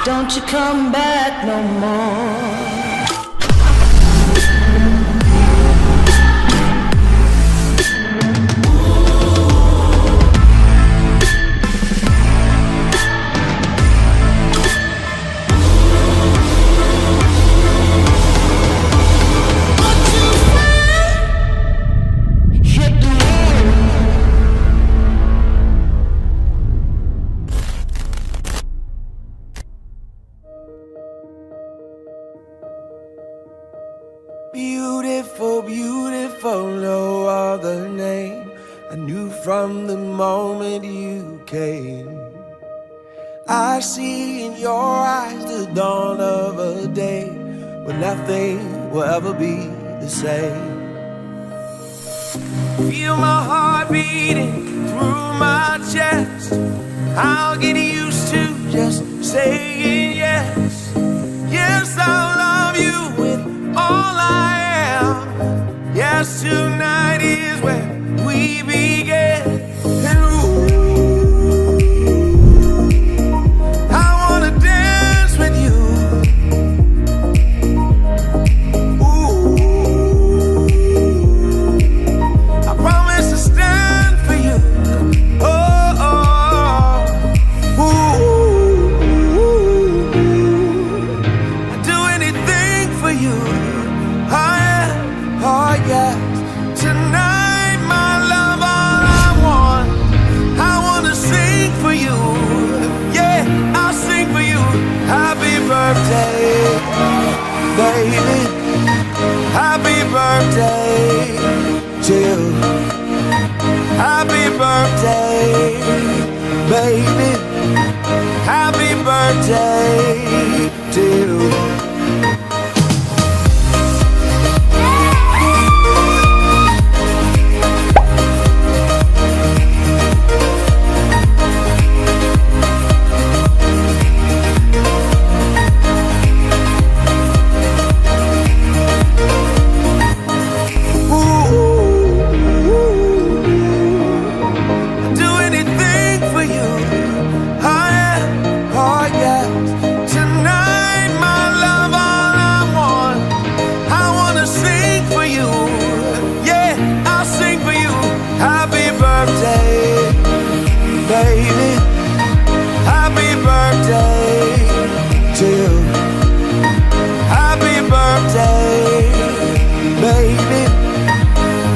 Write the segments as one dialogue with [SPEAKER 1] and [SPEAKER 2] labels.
[SPEAKER 1] Don't you come back no more.
[SPEAKER 2] Beautiful, beautiful, no other name I knew from the moment you came. I see in your eyes the dawn of a day when nothing will ever be the same. Feel my heart beating through my chest. I'll get used to just saying yes. Yes, I'll love you with all I am. Yes, tonight is where we begin. And ooh, I wanna dance with you. Ooh, I promise to stand for you. Oh, oh, ooh, I'd do anything for you. Oh yes, tonight my love, all I want. I wanna sing for you. Yeah, I'll sing for you. Happy birthday, baby. Happy birthday to you. Happy birthday, baby. Happy birthday to you. Baby, happy birthday to you. Happy birthday, baby.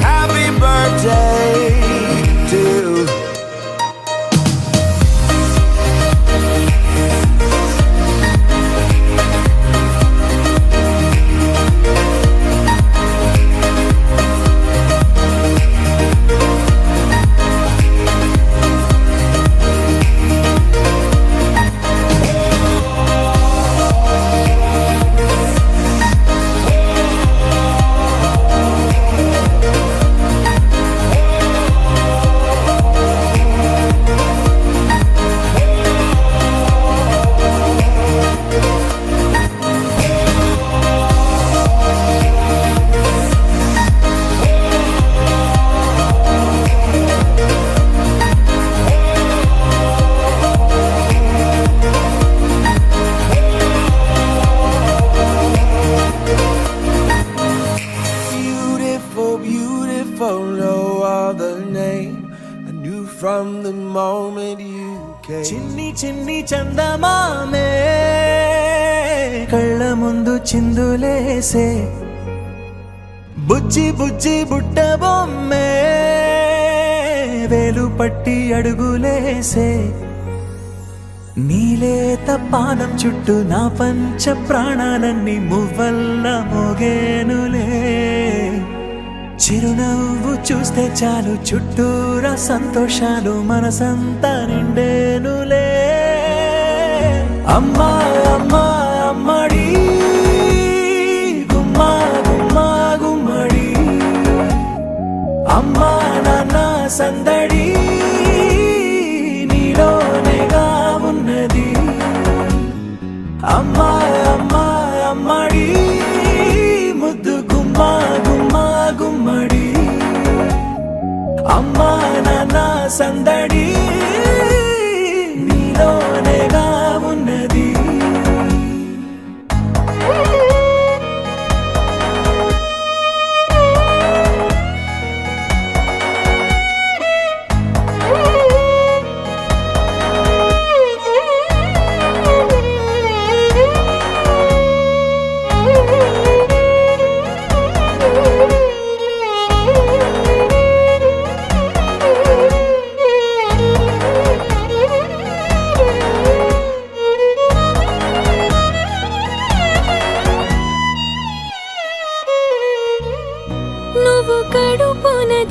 [SPEAKER 2] Happy birthday to you. No other name I knew from the moment you came.
[SPEAKER 3] చిన్ని చిన్ని చందమామే కళ్ళ ముందు చిందులేసే బుజ్జి బుజ్జి బుట్ట బొమ్మే వేలు పట్టి అడుగులేసే నీలేత పానం చుట్టూ నా పంచ ప్రాణాలన్నీ మువ్వల్ల మోగేనులే చిరునవ్వు చూస్తే చాలు చుట్టూరా సంతోషాలు మనసంతా నిండేనులే అమ్మా అమ్మా అమ్మడి గుమ్మా గుమ్మా గుమ్మడి అమ్మా నాన్న సందడి నీలోనేగా ఉన్నది అమ్మా అమ్మా అమ్మడి ముద్దు గుమ్మా గుమ్మా గుమ్మడి అమ్మా నాన్న సందడి నీలోనేగా ఉన్నది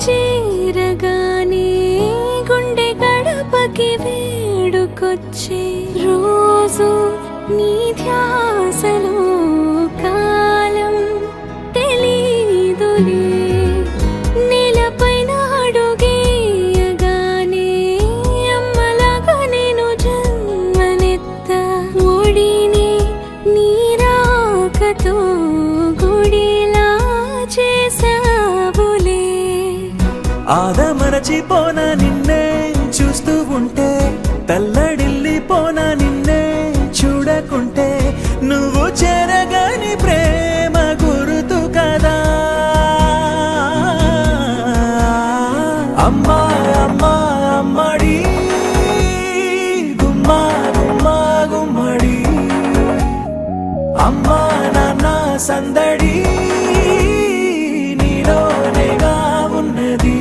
[SPEAKER 4] చేరగానే గుండె గడపకి వేడుకొచ్చే రోజు నీ ధ్యాసలో కాలం తెలీదులే నేలపైన అడుగేయగానే అమ్మలాగా నేను జన్మనెత్త ఒడిని నీరాకతో గుడిలా చేసావులే
[SPEAKER 3] ఆదమరచిపోన నిన్నే చూస్తూ ఉంటే తల్లడిల్లిపోన నిన్నే చూడకుంటే నువ్వు చెరగని ప్రేమ గుర్తు కదా అమ్మా అమ్మా అమ్మడి గుమ్మా గుమ్మా గుమ్మడి అమ్మా నాన్న సందడి నీలోనేగా ఉన్నది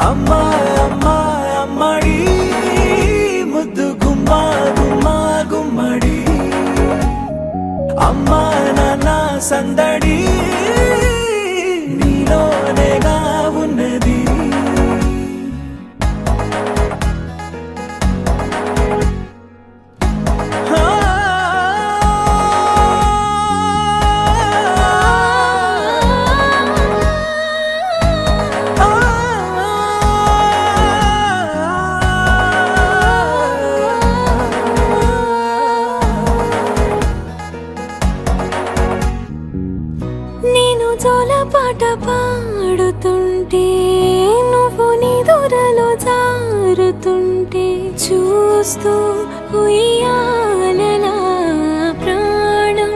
[SPEAKER 3] అమ్మా అమ్మా అమ్మడి ముద్దు గుమ్మా గుమ్మా గుమ్మడి అమ్మా నాన్న సందడి నీలోనేగా ఉన్నది
[SPEAKER 4] నేను జోలపాట పాడుతుంటే నువ్వు నిదురలో జారుతుంటే చూస్తూ ఉయ్యాలలా ప్రాణం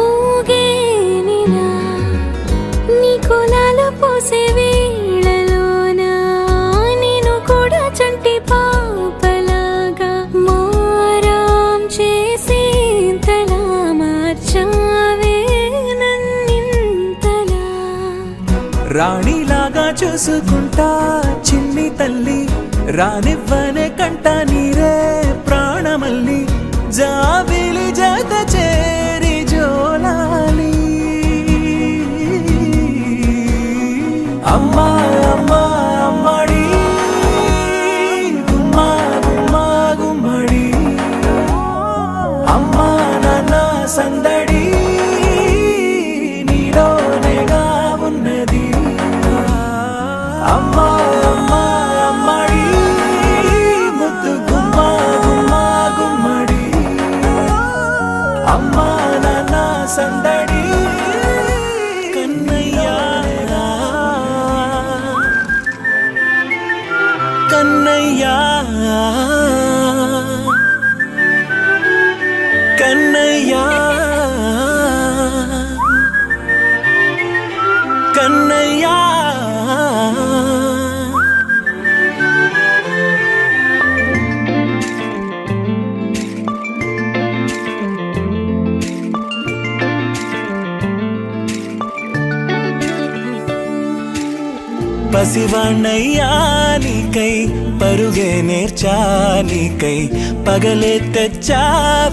[SPEAKER 4] ఊగేనిలా నీ కులాల పోసే వేళలోన నేను కూడా చంటి పాపలాగా మారాం చేసేంతలా మార్చావే నన్నింతలా
[SPEAKER 3] రాణిలాగా చూసుకుంటా చిన్ని తల్లి రానివ్వనే కంట నీరే ప్రాణమల్లి జాబిలి జత చేరి జోలాలి అమ్మా అమ్మా అమ్మడి గుమ్మా గుమ్మా గుమ్మడి అమ్మా నాన్న సందడి నీలోనేగా ఉన్నది అమ్మా అమ్మా అమ్మడి ముద్దు గుమ్మా గుమ్మా గుమ్మడి అమ్మా నాన్న సందడి కన్నయ్యా కన్నయ్యా కన్నయ్యా కన్నయ్యా పసివాణ్ణయ్యా నీకై పరుగే నేర్చా నీకై పగలే తెచ్చా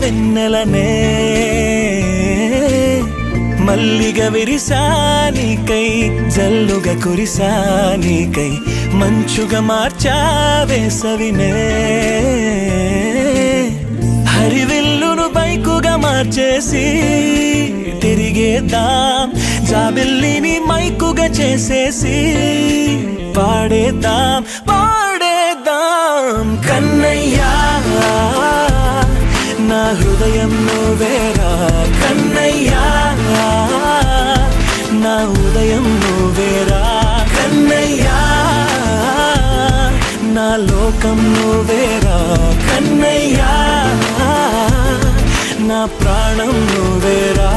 [SPEAKER 3] వెన్నెలనే మల్లిగ విరిసా నీకై జల్లుగా కురిసా నీకై మంచుగా మార్చా వేసవినే హరివిల్లును బైకుగా మార్చేసి తిరిగేద్దాం జాబిల్లిని మైకుగా చేసేసి పాడేద్దాం పాడేద్దాం కన్నయ్యా నా హృదయం నువ్వేరా కన్నయ్యా నా ఉదయం నువ్వేరా కన్నయ్యా నా లోకం నువ్వేరా కన్నయ్యా నా ప్రాణం నువ్వేరా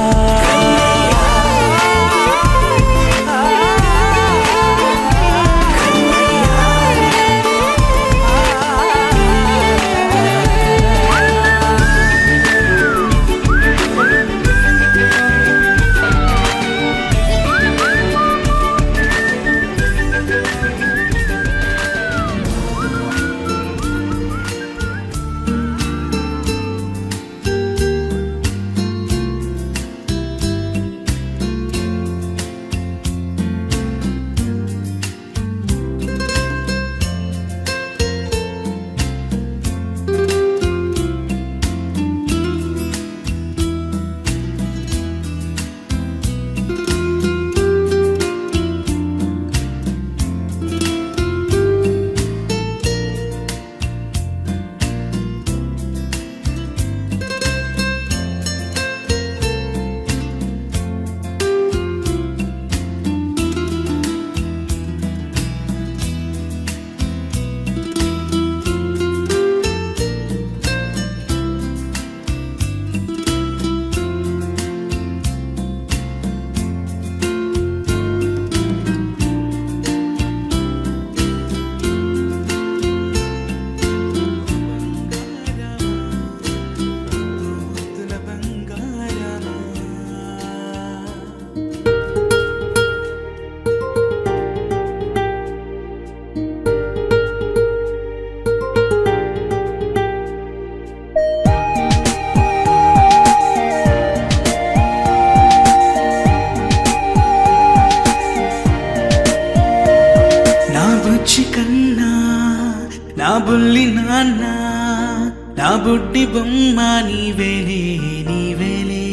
[SPEAKER 5] బుడ్డి బొమ్మ నీవేలే నీవేలే,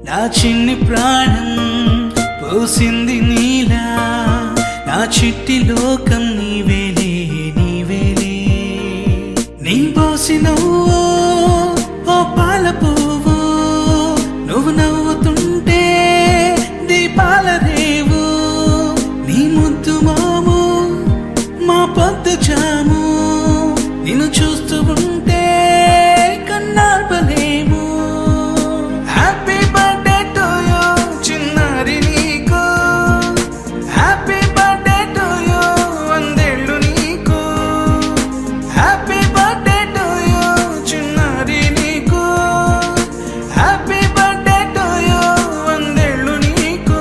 [SPEAKER 5] నా చిన్ని ప్రాణం పోసింది నీలా, నా చిట్టి లోకం నీవేలే నీవేలే. నీ పోసినవో ఓ పాల పువ్వు, నువ్వు నవ్వుతుంటే దీపాల రేవు, నీ ముద్దు మాము మా పొద్దు జాము, నిన్ను చూస్తూ ఉంటే కన్నార్పలేము. హ్యాపీ బర్త్డే టు యూ చిన్నారి నీకు, హ్యాపీ బర్త్డే టు యూ వందేళ్ళు నీకు, హ్యాపీ బర్త్డే టు యూ చిన్నారి నీకు, హ్యాపీ బర్త్డే టు యూ వందేళ్ళు నీకు.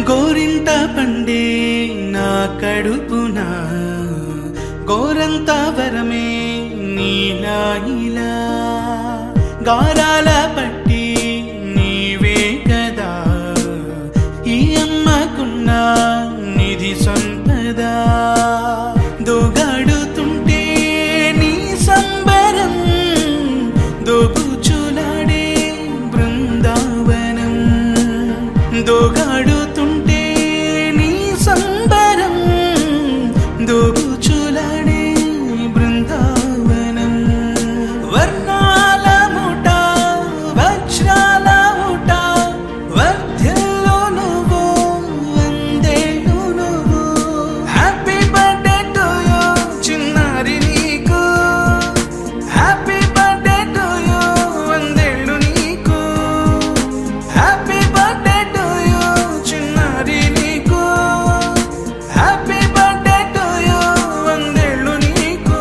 [SPEAKER 5] గోరింట పండే నా కడుపున గోరంత వరమే నీలా ఇలా, గారాల పట్టి నీవే కదా ఈ అమ్మకున్న నిధి సంపద. దోగాడుతుంటే నీ సంబరం, దోబుచులాడే బృందావనం, దోగాడుతుంటే నీ సంబరం, దోబుచులాడే బృందావనం. వర్ణాల ముఠ వజ్రాల ముఠ, వర్ధిల్లు నువ్వు వందేళ్ళు నువ్వు. హ్యాపీ బర్త్డే టు యూ చిన్నారి నీకు, హ్యాపీ బర్త్డే టు యూ వందేళ్ళు నీకు, హ్యాపీ బర్త్డే టు యూ చిన్నారి నీకు, హ్యాపీ బర్త్డే టు యూ వందేళ్ళు నీకు.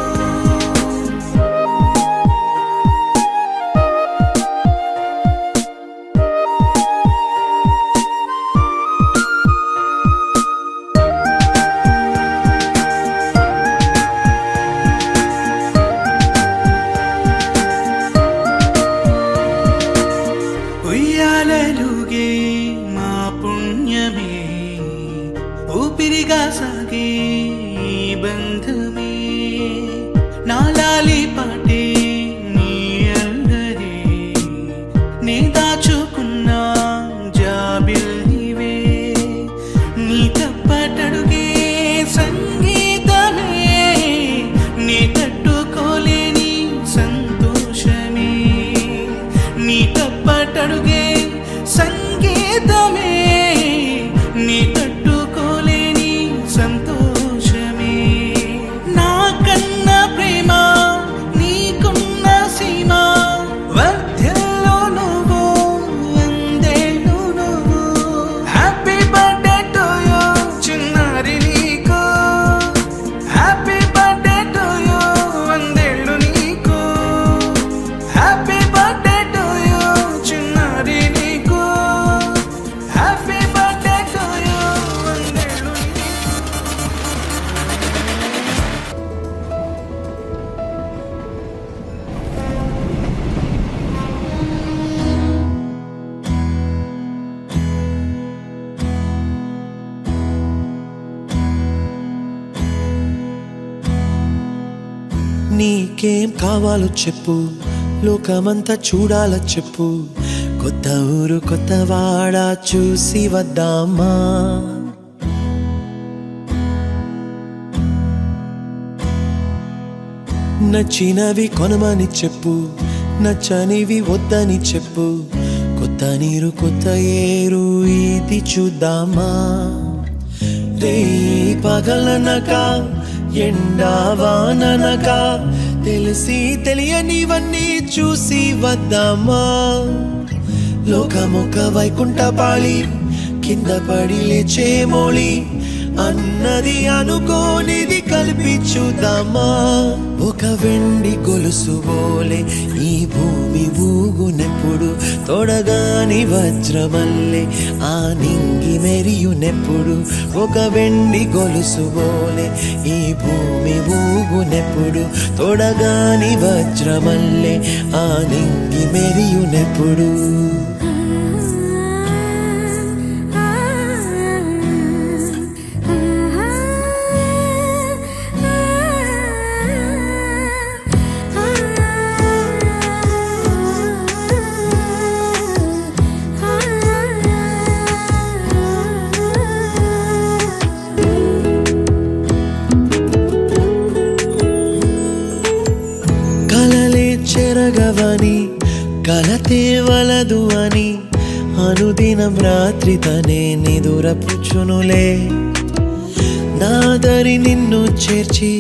[SPEAKER 5] ఉయ్యాలలుగే మా పుణ్యమే, ఊపిరిగా సాగే ఈ బంధమే, నాలాలి పాటే నీ అల్లరే, నే దాచుకున్న జాబిల్లివే, నీ తప్పటడుగే సంగీతమే, నీ తట్టుకోలేని సంతోషమే, నీ తప్పటడుగే సంగీతమే, నీ తట్టుకోలేని సంతోషమే. నా కన్న ప్రేమ నీకున్న సీమ, వర్ధిల్లు నువ్వు వందేళ్ళు నువ్వు. హ్యాపీ బర్త్డే టు యూ చిన్నారి నీకు, హ్యాపీ బర్త్డే టు యూ వందేళ్ళు నీకు, హ్యాపీ బర్త్డే టు యూ చిన్నారి నీకు, హ్యాపీ బర్త్డే టు యూ వందేళ్ళు నీకు.
[SPEAKER 3] నీకేం కావాలో చెప్పు, లోకమంతా చూడాల చెప్పు, కొత్త ఊరు కొత్త వాడ చూసి వద్దామా. నచ్చినవి కొనమని చెప్పు, నచ్చనివి వద్దని చెప్పు, కొత్త నీరు కొత్త ఏరు ఇది చూద్దామా. రే పగలనక ఎండా వాననక, తెలిసి తెలియనివన్నీ చూసి వద్దామా. లోకమొక వైకుంఠపాళి, కింద పడి లేచే మోళి, అన్నది అనుకోనిది కలిపి చూద్దామా ఒక వెండి గొలుసు బోలే ఈ భూమి ఊగునెప్పుడు తొడగాని వజ్రమల్లే ఆ నింగి మెరియునెప్పుడు ఒక వెండి గొలుసు బోలే ఈ భూమి ఊగునెప్పుడు తొడగాని వజ్రమల్లే ఆ నింగి మెరియునెప్పుడు కలలే చెరగవని కలతే వలదు అని అనుదినం రాత్రి తనే నిదురపుచ్చునులే నాదరి నిన్ను చేర్చి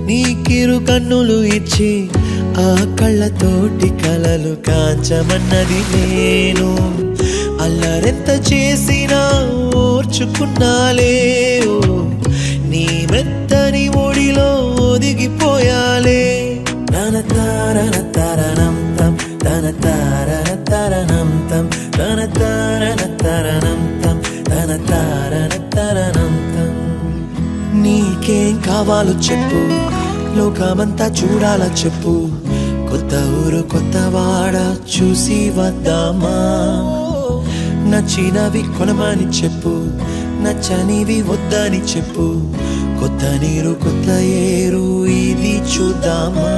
[SPEAKER 3] నీకిరు కన్నులు ఇచ్చి ఆ కళ్ళతోటి కలలు కాంచమన్నది నేను అల్లరెంత చేసినా ఓర్చుకున్నాలే ఓ నీ మెత్తని ఒడిలో ఒదిగిపోయాలే తన తారన తరణం తం తన తారన తరణం తం తన తారన తరణం తం తన తారన తరణం తం నీకేం కావాలో చెప్పు లోకమంతా చూడాల చెప్పు కొత్త ఊరు కొత్త వాడ చూసి వద్దామా నచ్చినవి కొనమని చెప్పు నచ్చనివి వద్దని చెప్పు కొత్త నీరు కొత్త ఏరు ఇది చూద్దామా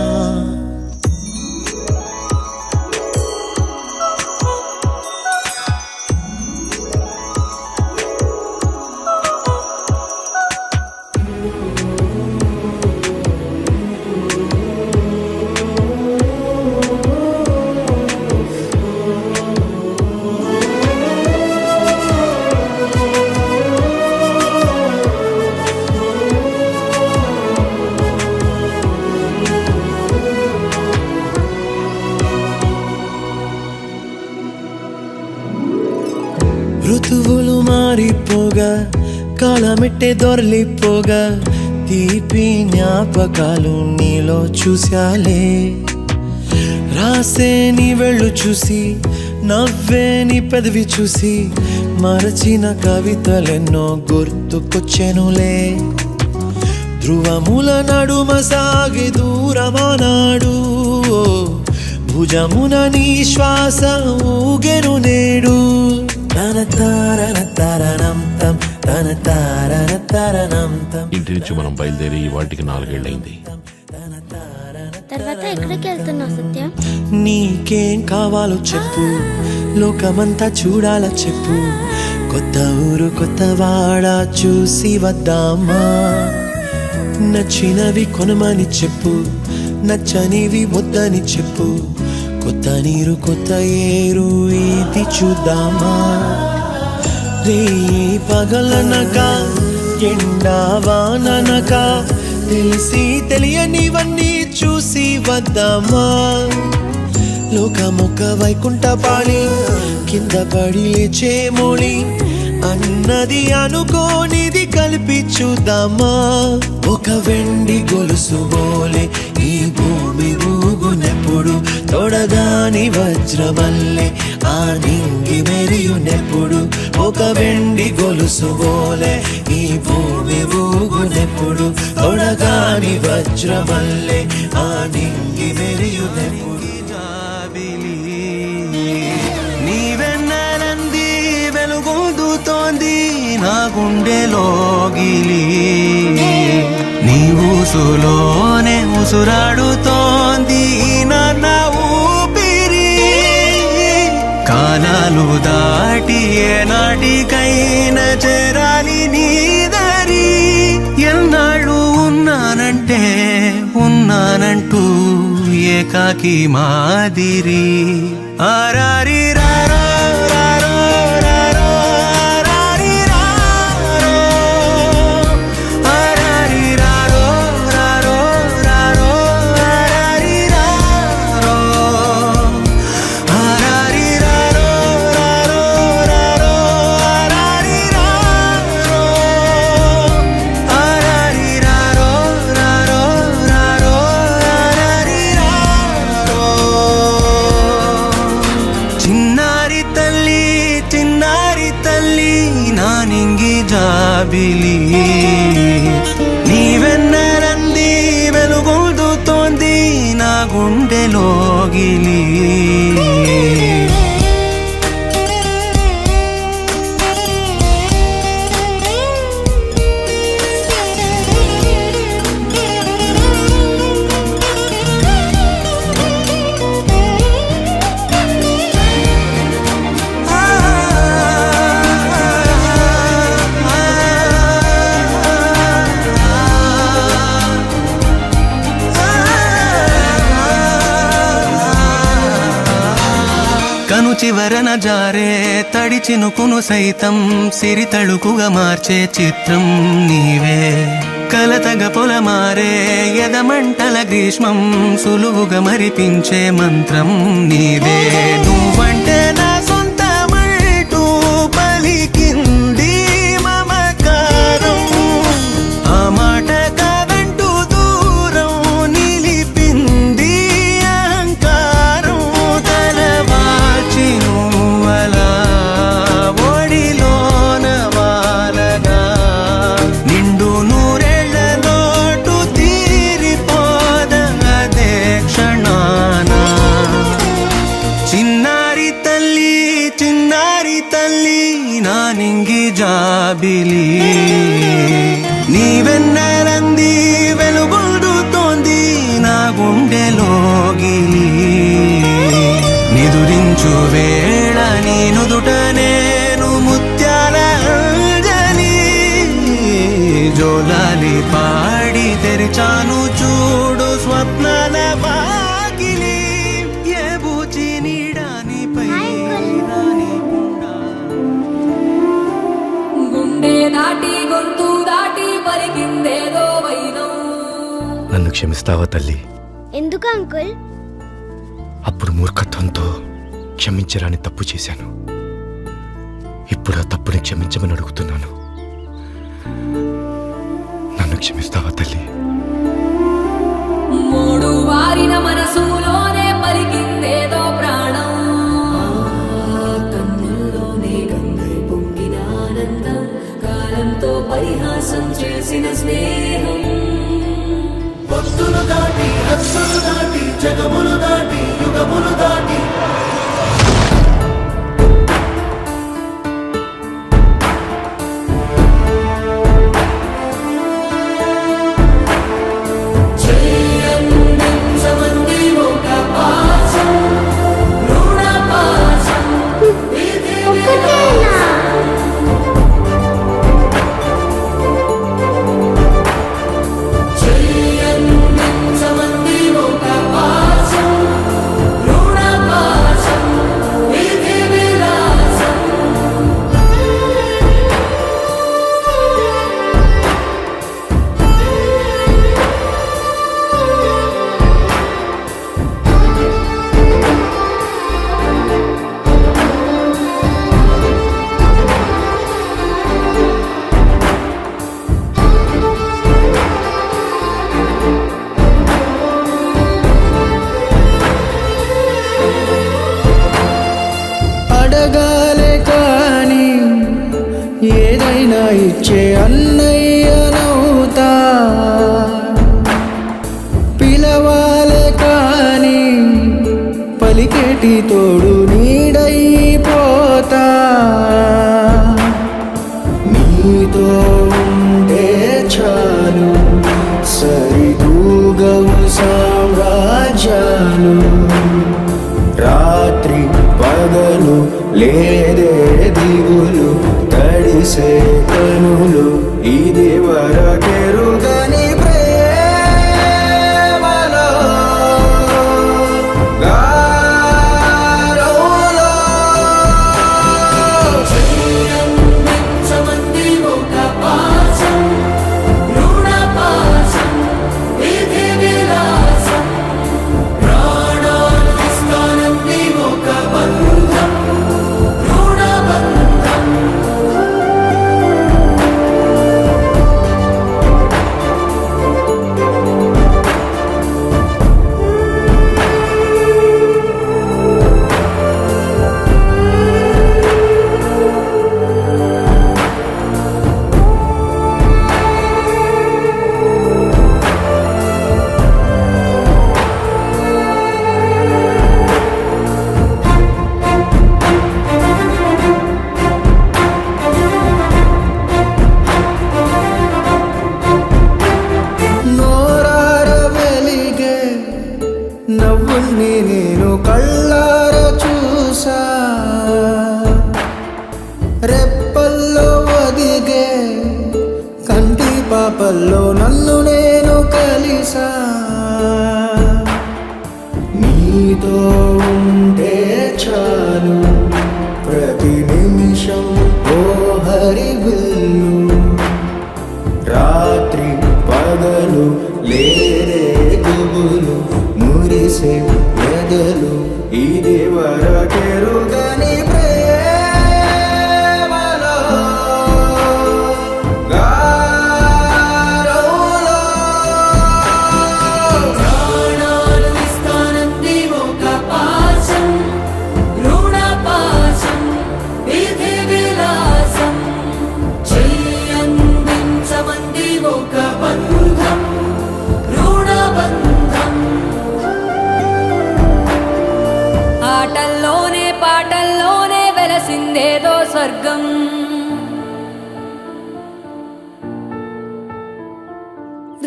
[SPEAKER 3] ఋతువులు మారిపోగా కాలమెట్టే దొరలిపోగా తీపి జ్ఞాపకాలు నీలో చూశాలే రాసే నీ వెళ్ళు చూసి నవ్వే నీ పెదవి చూసి మరచిన కవితలెన్నో గుర్తుకొచ్చెనులే ధ్రువముల నడుమ సాగి దూరమానాడు భుజమున నీ శ్వాస ఊగెను నేడు తన తారన తరణం తం తన తారన తరణం తం
[SPEAKER 6] ఇంటి నుంచి మనం బయలుదేరి వాటికి 4 ఏళ్ళైంది.
[SPEAKER 4] తర్వాత ఎక్కడికి వెళ్తున్నావు సత్య?
[SPEAKER 3] నీకేం కావాలో చెప్పు లోకమంతా చూడాల చెప్పు కొత్త ఊరు కొత్త వాడ చూసి వద్దామా నచ్చినవి కొనమని చెప్పు నచ్చనివి వద్దని చెప్పు కొత్త నీరు కొత్త ఏరు ఇది చూద్దామా రే పగలనక ఎండా వాననక తెలిసి తెలియనివన్నీ చూసి వద్దామా లోకమొక్క వైకుంఠ పాళి కింద పడి లేచే మోళి అన్నది అనుకోనిది కలిపి చూద్దామా ఒక వెండి గొలుసు బోలే ఈ భూమి ఊగునెప్పుడు తొడగాని వజ్రమల్లే ఆ నింగి మెరియునెప్పుడు ఒక వెండి గొలుసు బోలే ఈ భూమి ఊగునెప్పుడు తొడగాని వజ్రమల్లే ఆ నింగి మెరియునెప్పుడు నీవెన్నెలంది వెలుగొందుతోంది నా గుండెలోగిలి నీ ఊసులోనే ఉసురాడుతోంది నా ఊపిరి కాలాలు దాటి ఏనాటికైనా చేరాలి నీ దరి ఎన్నాళ్ళు ఉన్నానంటూ ఏకాకి మాదిరి ఆరారి రారో రారో రారో ఆరారి రారో ఆరారి రారో రారో రారో ఆరారి రారో ఆరారి రారో రారో రారో ఆరారి రారో జాబిలి నీవెన్నరంది వెలుగొందుతోంది నా గుండెలోగిలి కను చివరన జారే తడి చినుకును సైతం సిరి తళుకుగా మార్చే చిత్రం నీవే కలతగ పొలమారే ఎదమంటల గ్రీష్మం సులువుగా మరిపించే మంత్రం నీవే నువ్వంటే నా సొంతమంటూ పలికింది మమకారం ఆ మాట కాదంటూ దూరం నిలిపింది అహంకారం తలవాచి నువ్వలా ఒడిలోన వాలగా నిండు నూరేళ్ల లోటు తీరిపోదదే క్షణాన చిన్నారి తల్లి నా నింగి జాబిలి నీవెన్నరంది వెలుగొందుతోంది నా గుండెలోగిలి నిదురించు వేళ నీ నుదుట నేను ముత్యాల అంజలి జోలాలి పాడి తెరిచాను చూడు స్వప్నాల వాకిలి ఏ బూచి నీడానిపై రానికుండా
[SPEAKER 7] గుండె దాటి గొంతు దాటి పలికిందేదో వైనం.
[SPEAKER 8] నన్ను క్షమిస్తావా తల్లి?
[SPEAKER 9] ఎందుకు అంకుల్?
[SPEAKER 8] అప్పుడు మూర్ఖత్వంతో క్షమించరాని తప్పు చేశాను. ఇప్పుడు ఆ తప్పుని క్షమించమని అడుగుతున్నాను. నన్ను క్షమిస్తావా తల్లి?
[SPEAKER 7] మూడు వారిన మనసులోనే పలికిందేదో ప్రాణం. కన్నుల్లోనే గంగై పొంగిన ఆనందం, కాలంతో పరిహాసం చేసిన స్నేహం.
[SPEAKER 3] భక్తులు దాటి హస్సులు దాటి జగములు దాటి యుగములు దాటి
[SPEAKER 1] అడగాలే కాని ఏదైనా ఇచ్చే అన్నయ్యనవుతా, పిలవాలే కాని పలికేటి తోడు నీడైపోతా. నీతో ఉంటే చాలు సరిదూగవు సామ్రాజ్యాలు, రాత్రి పగలు లేదే దిగులు తడిసే కనులు ఇది వరకెరుగని ప్రేమలో గారోలో నాలో నన్ను నేను కలిసా నీతో ఉంటే చాలు ప్రతి నిమిషం ఓ హరివిల్లు రాత్రి పగలు లేరే గుబులు మురిసే ఎదలు ఇది వరకెరుగని ప్రేమలో గారోలో
[SPEAKER 7] ప్రాణాలు ఇస్తానంది ఒక పాశం రుణ పాశం విధి విలాసం చెయ్యందించమంది ఒక బంధం రుణ బంధం ఆటల్లోనే పాటల్లోనే వెలసిందేదో స్వర్గం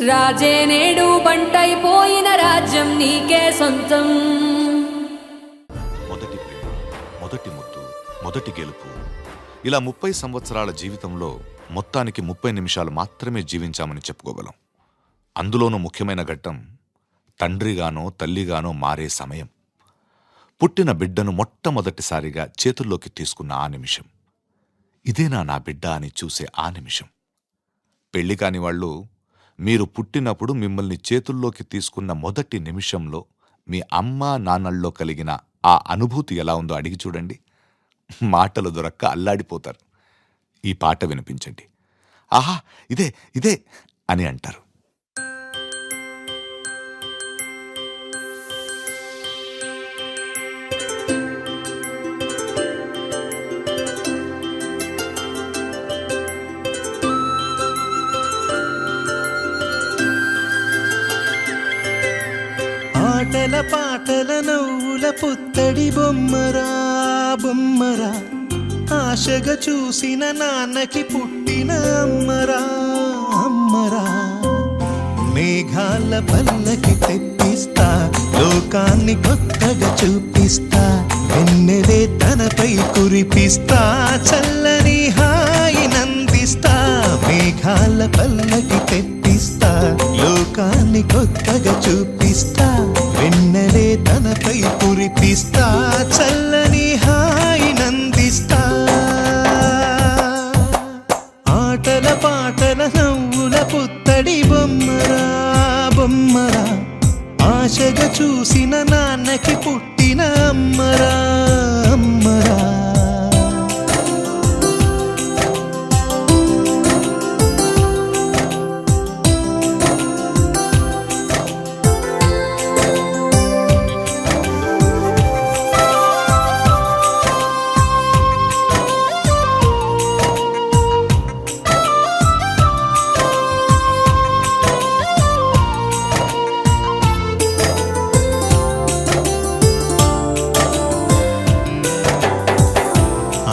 [SPEAKER 7] రాజే నేడు బంటైపోయిన రాజ్యం నీకే సొంతం
[SPEAKER 9] మొదటి ప్రేమ, మొదటి ముద్దు, మొదటి గెలుపు, ఇలా 30 సంవత్సరాల జీవితంలో మొత్తానికి 30 నిమిషాలు మాత్రమే జీవించామని చెప్పుకోగలం. అందులోనూ ముఖ్యమైన ఘట్టం తండ్రిగానో తల్లిగానో మారే సమయం. పుట్టిన బిడ్డను మొట్టమొదటిసారిగా చేతుల్లోకి తీసుకున్న ఆ నిమిషం. ఇదేనా నా బిడ్డ అని చూసే ఆ నిమిషం. పెళ్లి కాని వాళ్ళు మీరు పుట్టినప్పుడు మిమ్మల్ని చేతుల్లోకి తీసుకున్న మొదటి నిమిషంలో మీ అమ్మా నాన్నల్లో కలిగిన ఆ అనుభూతి ఎలా ఉందో అడిగి చూడండి. మాటలు దొరక్క అల్లాడిపోతారు. ఈ పాట వినిపించండి. ఆహా, ఇదే ఇదే అని అంటారు.
[SPEAKER 3] ఆటల పాటల నవ్వుల పుత్తడి బొమ్మరా బొమ్మరా ఆశగా చూసిన నాన్నకి పుట్టిన అమ్మరా అమ్మరా మేఘాల పల్లకి తెప్పిస్తా లోకాన్ని కొత్తగా చూపిస్తా వెన్నెలే తనపై కురిపిస్తా చల్లని హాయి నందిస్తా మేఘాల పల్లకి తెప్పిస్తా లోకాన్ని కొత్తగా చూపిస్తా వెన్నెలే తనపై కురిపిస్తా చల్లని హాయి నందిస్తా ఆటల పాటల నవ్వుల పుత్తడి బొమ్మరా బొమ్మరా ఆశగా చూసిన నాన్నకి పుట్టిన అమ్మరా అమ్మరా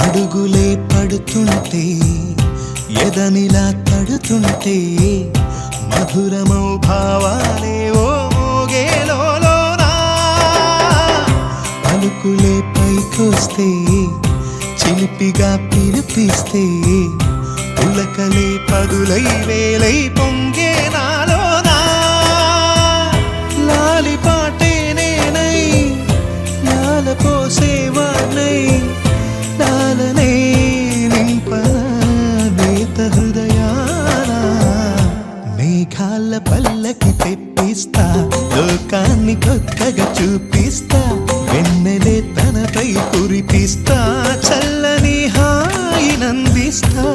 [SPEAKER 3] అడుగులే పడుతుంటే ఎదనిలా తడుతుంటే మధురమౌ భావాలే ఓ మోగేలోనా పలుకులే పైకొస్తే చిలిపిగా పిలిపిస్తే పులకలే పదులై వేలై పొంగే నాలోనా లాలి పాటే నేనై లాల పోసేవాణ్ణై లాలనే నింపనేత హృదయాన మేఘాల పల్లకి తెప్పిస్తా లోకాన్ని కొత్తగా చూపిస్తా వెన్నెలే తనపై కురిపిస్తా చల్లని హాయి నందిస్తా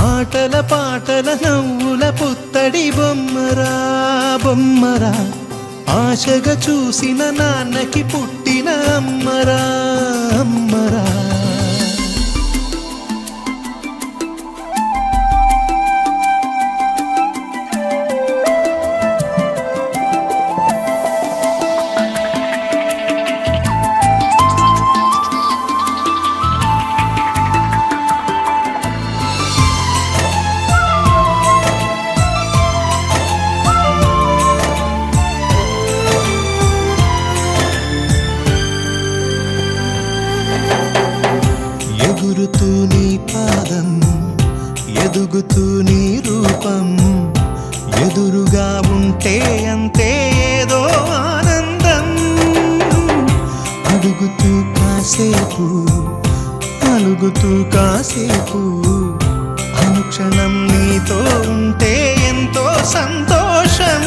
[SPEAKER 3] ఆటల పాటల నవ్వుల పుత్తడి బొమ్మరా బొమ్మరా ఆశగా చూసిన నాన్నకి పుట్టిన అమ్మరా అమ్మరా నీ రూపం ఎదురుగా ఉంటే అంతే ఏదో ఆనందం అడుగుతూ కాసేపు అలుగుతూ కాసేపు అనుక్షణం నీతో ఉంటే ఎంతో సంతోషం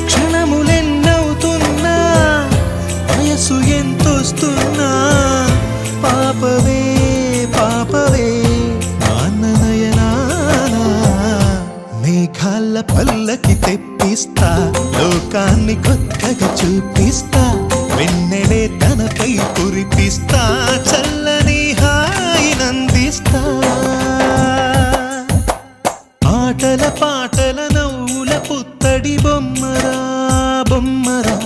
[SPEAKER 3] క్షణములెన్నవుతున్నా వయసు ఎంతొస్తున్నా పాపవే పాపవే నాన్ననయనానా మేఘాల పల్లకి తెప్పిస్తా లోకాన్ని కొత్తగా చూపిస్తా వెన్నెలే తనపై కురిపిస్తా చల్లని హాయినందిస్తా ఆటల పాటల నవ్వుల పుత్తడి బొమ్మరా బొమ్మరా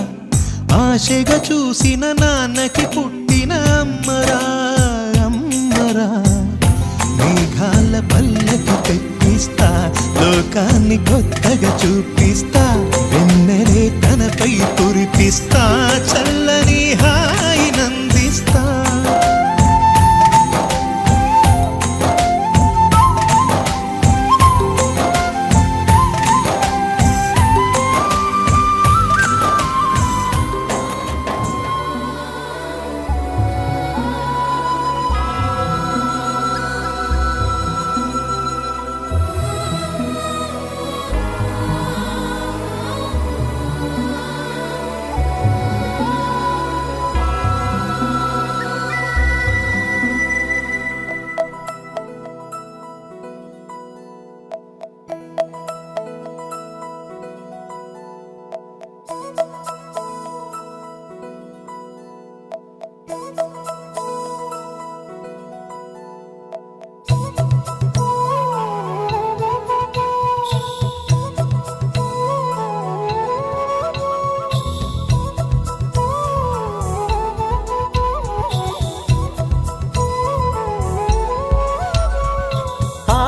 [SPEAKER 3] ఆశగా చూసిన నాన్నకి పుట్టిన అమ్మరా అమ్మరా మేఘాల పల్లకి తెప్పిస్తా లోకాన్ని కొత్తగా చూపిస్తా వెన్నెలే తనపై కురిపిస్తా చల్లని హాయినందిస్తా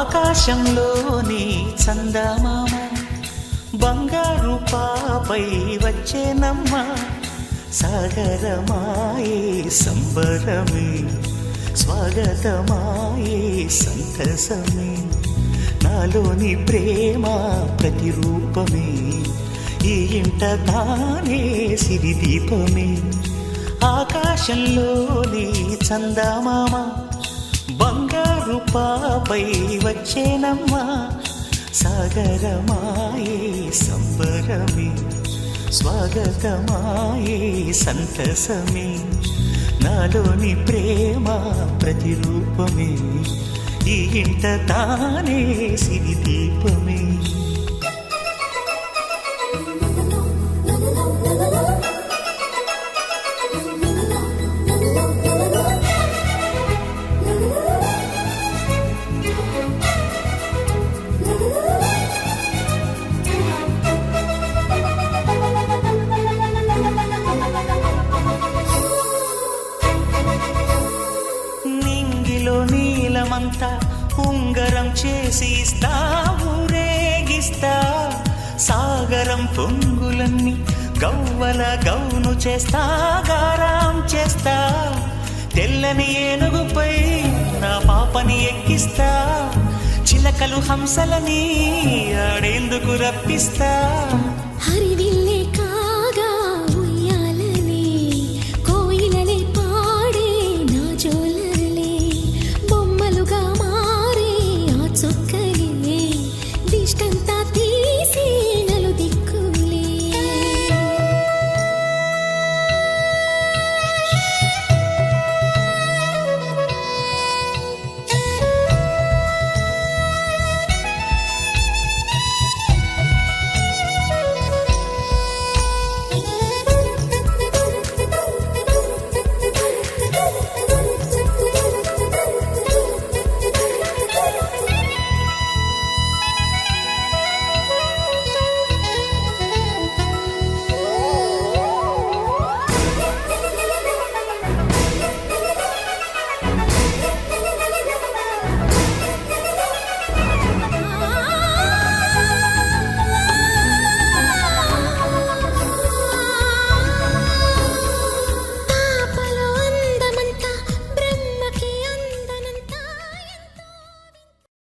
[SPEAKER 5] ఆకాశంలోని చందమామ బంగారు పాపై వచ్చేనమ్మ సాగరమాయే సంబరమే స్వాగతమాయే సంతసమే నాలోని ప్రేమ ప్రతిరూపమే ఈ ఇంట తానే సిరిదీపమే ఆకాశంలోని చందమామ బంగారు పాపై వచ్చేనమ్మా సాగరమాయే సంబరమే స్వాగతమాయే సంతసమే నాలోని ప్రేమ ప్రతిరూపమే ఈ ఇంట తానే సిరిదీపమే నీలమంతా ఉంగరం చేసి ఇస్తా ఊరేగిస్తా సాగరం పొంగులన్నీ గవ్వల గౌను చేస్తా గారాం చేస్తా తెల్లని ఏనుగుపై నా పాపని ఎక్కిస్తా చిలకలు హంసలని ఆడేందుకు రప్పిస్తా
[SPEAKER 4] హరి